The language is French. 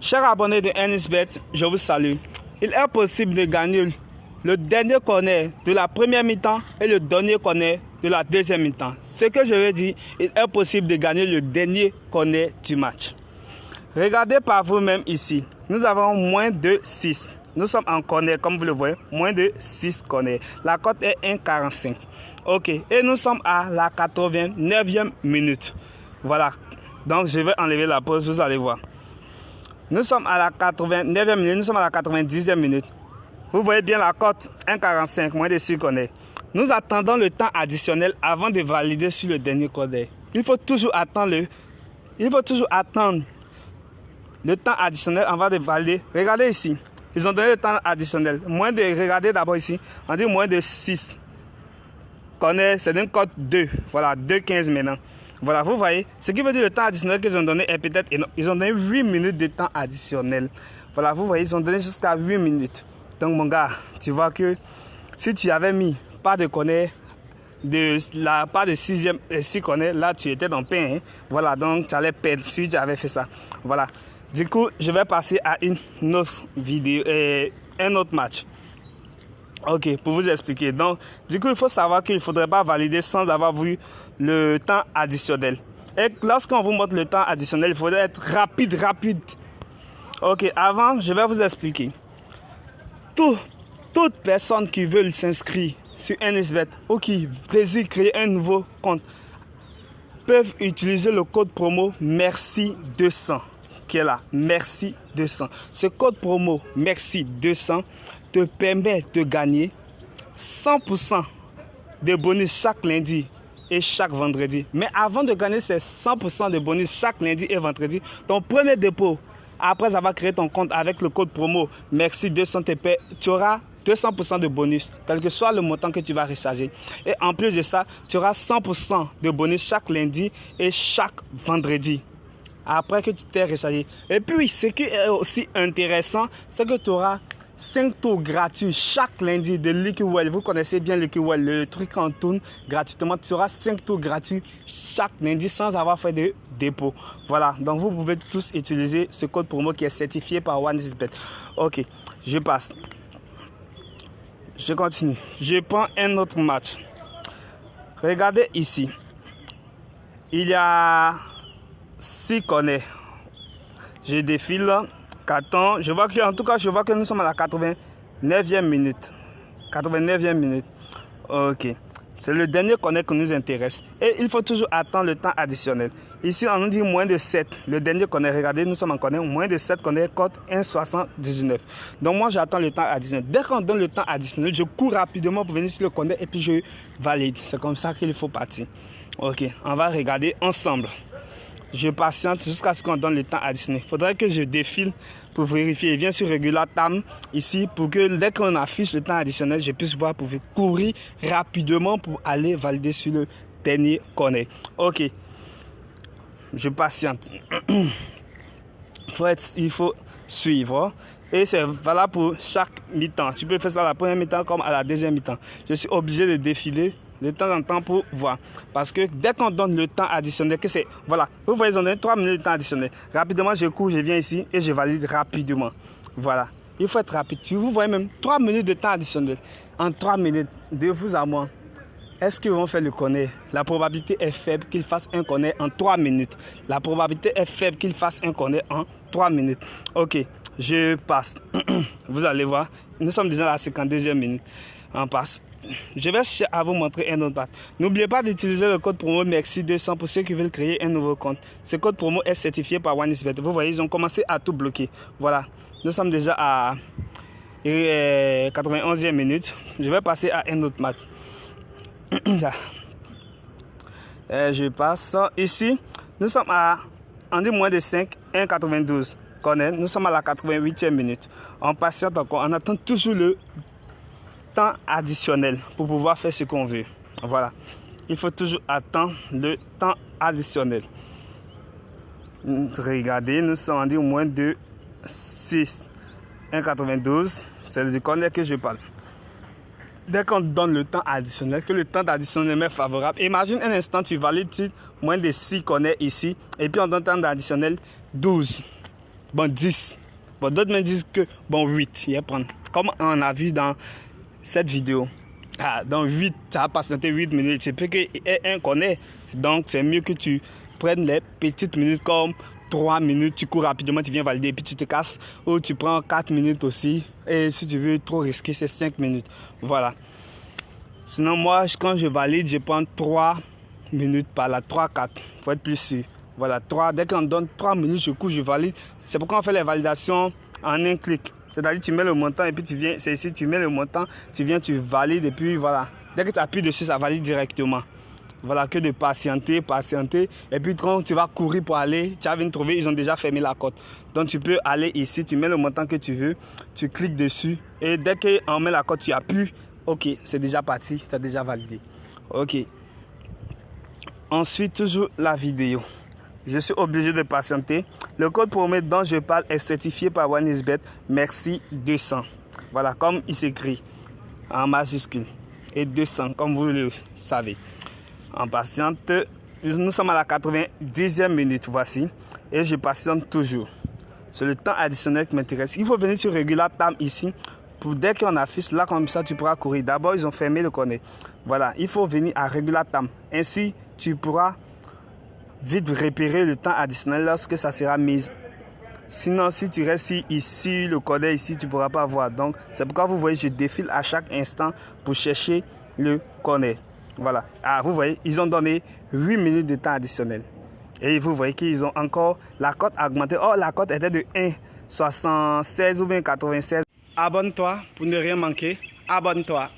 Chers abonnés de NSBet, je vous salue. Il est possible de gagner le dernier corner de la première mi-temps et le dernier corner de la deuxième mi-temps. Ce que je veux dire, il est possible de gagner le dernier corner du match. Regardez par vous-même ici. Nous avons moins de 6. Nous sommes en corner, comme vous le voyez, moins de 6 corners. La cote est 1,45. Ok, et nous sommes à la 89e minute. Voilà, donc je vais enlever la pause, vous allez voir. Nous sommes à la 89e minute, nous sommes à la 90e minute. Vous voyez bien la cote 1,45, moins de 6 corners. Nous attendons le temps additionnel avant de valider sur le dernier corner. Il faut toujours attendre le temps additionnel avant de valider. Regardez ici, ils ont donné le temps additionnel. Regardez d'abord ici, on dit moins de 6 corners, c'est une cote 2. Voilà, 2,15 maintenant. Voilà, vous voyez, ce qui veut dire le temps additionnel qu'ils ont donné est peut-être énorme. Ils ont donné 8 minutes de temps additionnel. Voilà, vous voyez, ils ont donné jusqu'à 8 minutes. Donc, mon gars, tu vois que si tu avais mis pas de corner, pas de 6 corner, là, tu étais dans pain. Hein? Voilà, donc tu allais perdre si tu avais fait ça. Voilà. Du coup, je vais passer à une autre vidéo, un autre match. Ok, pour vous expliquer. Donc, du coup, il faut savoir qu'il ne faudrait pas valider sans avoir vu le temps additionnel. Et lorsqu'on vous montre le temps additionnel, il faudrait être rapide. Ok, avant, je vais vous expliquer. Toute personne qui veut s'inscrire sur NSBet ou qui désire créer un nouveau compte peuvent utiliser le code promo MERCI200 qui est là, MERCI200. Ce code promo MERCI200 te permet de gagner 100% de bonus chaque lundi et chaque vendredi. Mais avant de gagner ces 100% de bonus chaque lundi et vendredi, ton premier dépôt, après avoir créé ton compte avec le code promo MERCI200, tu auras 200% de bonus, quel que soit le montant que tu vas recharger. Et en plus de ça, tu auras 100% de bonus chaque lundi et chaque vendredi, après que tu t'es rechargé. Et puis, ce qui est aussi intéressant, c'est que tu auras 5 tours gratuits chaque lundi de Liquid Well. Vous connaissez bien Liquid Well, le truc en tourne gratuitement. Tu auras 5 tours gratuits chaque lundi sans avoir fait de dépôt. Voilà, donc vous pouvez tous utiliser ce code promo qui est certifié par OneXBet. Ok, je passe. Je continue. Je prends un autre match. Regardez ici. Il y a 6 corners. Je défile. Carton. Je vois que nous sommes à la 89e minute. 89e minute. Ok. C'est le dernier corner qui nous intéresse. Et il faut toujours attendre le temps additionnel. Ici, on nous dit moins de 7. Le dernier corner, regardez, nous sommes en corner. Moins de 7 corner, cote 1,79. Donc moi, j'attends le temps additionnel. Dès qu'on donne le temps additionnel, je cours rapidement pour venir sur le corner et puis je valide. C'est comme ça qu'il faut partir. Ok, on va regarder ensemble. Je patiente jusqu'à ce qu'on donne le temps additionnel. Il faudrait que je défile pour vérifier. Viens sur Regular Time ici pour que dès qu'on affiche le temps additionnel, je puisse voir pour courir rapidement pour aller valider sur le dernier corner. Ok, je patiente. Il faut suivre. Et c'est valable pour chaque mi-temps. Tu peux faire ça à la première mi-temps comme à la deuxième mi-temps. Je suis obligé de défiler de temps en temps pour voir. Parce que dès qu'on donne le temps additionnel, que c'est... Voilà, vous voyez, ils ont donné 3 minutes de temps additionnel. Rapidement, je cours, je viens ici et je valide rapidement. Voilà, il faut être rapide. Vous voyez même 3 minutes de temps additionnel. En 3 minutes, de vous à moi, est-ce qu'ils vont faire le corner? La probabilité est faible qu'ils fassent un corner en 3 minutes. La probabilité est faible qu'ils fassent un corner en 3 minutes. Ok, je passe. Vous allez voir, nous sommes déjà à la 52e minute. On passe. Je vais chercher à vous montrer un autre match. N'oubliez pas d'utiliser le code promo MERCI200 pour ceux qui veulent créer un nouveau compte. Ce code promo est certifié par OneXBet. Vous voyez, ils ont commencé à tout bloquer. Voilà, nous sommes déjà à 91e minute. Je vais passer à un autre match. Je passe ici. Nous sommes à, on dit moins de 5, 1,92. Nous sommes à la 88e minute. On patiente encore. On attend toujours le temps additionnel pour pouvoir faire ce qu'on veut. Voilà. Il faut toujours attendre le temps additionnel. Regardez, nous sommes en dit moins de 6. 1,92. C'est le corner que je parle. Dès qu'on donne le temps additionnel, que le temps additionnel est favorable, imagine un instant, tu valides moins de 6 corners ici, et puis on donne le temps additionnel 12. bon 10. Bon, d'autres me disent que bon 8, il va prendre. Comme on a vu dans cette vidéo. Dans 8, ça va patienter 8 minutes. C'est plus qu'un connaît. Donc, c'est mieux que tu prennes les petites minutes comme 3 minutes. Tu cours rapidement, tu viens valider, puis tu te casses. Ou tu prends 4 minutes aussi. Et si tu veux trop risquer, c'est 5 minutes. Voilà. Sinon, moi, quand je valide, je prends 3 minutes par là. 3, 4. Il faut être plus sûr. Voilà, 3. Dès qu'on donne 3 minutes, je cours, je valide. C'est pourquoi on fait les validations en un clic. C'est-à-dire tu mets le montant et puis tu viens, c'est ici, tu mets le montant, tu viens, tu valides et puis voilà. Dès que tu appuies dessus, ça valide directement. Voilà, que de patienter. Et puis quand tu vas courir pour aller, tu vas venir trouver, ils ont déjà fermé la cote. Donc tu peux aller ici, tu mets le montant que tu veux, tu cliques dessus et dès qu'on met la cote, tu appuies. Ok, c'est déjà parti, tu as déjà validé. Ok. Ensuite, toujours la vidéo. Je suis obligé de patienter. Le code promo dont je parle est certifié par OneXBet. Merci 200. Voilà, comme il s'écrit en majuscule. Et 200, comme vous le savez. En patiente, nous sommes à la 90e minute, voici. Et je patiente toujours. C'est le temps additionnel qui m'intéresse. Il faut venir sur Regular Time ici. Pour dès qu'on affiche là, comme ça, tu pourras courir. D'abord, ils ont fermé le connect. Voilà, il faut venir à Regular Time. Ainsi, tu pourras vite repérer le temps additionnel lorsque ça sera mis. Sinon, si tu restes ici, le code ici, tu ne pourras pas voir. Donc, c'est pourquoi vous voyez, je défile à chaque instant pour chercher le code. Voilà. Vous voyez, ils ont donné 8 minutes de temps additionnel. Et vous voyez qu'ils ont encore la cote augmentée. Oh, la cote était de 1,76 ou bien 96. Abonne-toi pour ne rien manquer. Abonne-toi.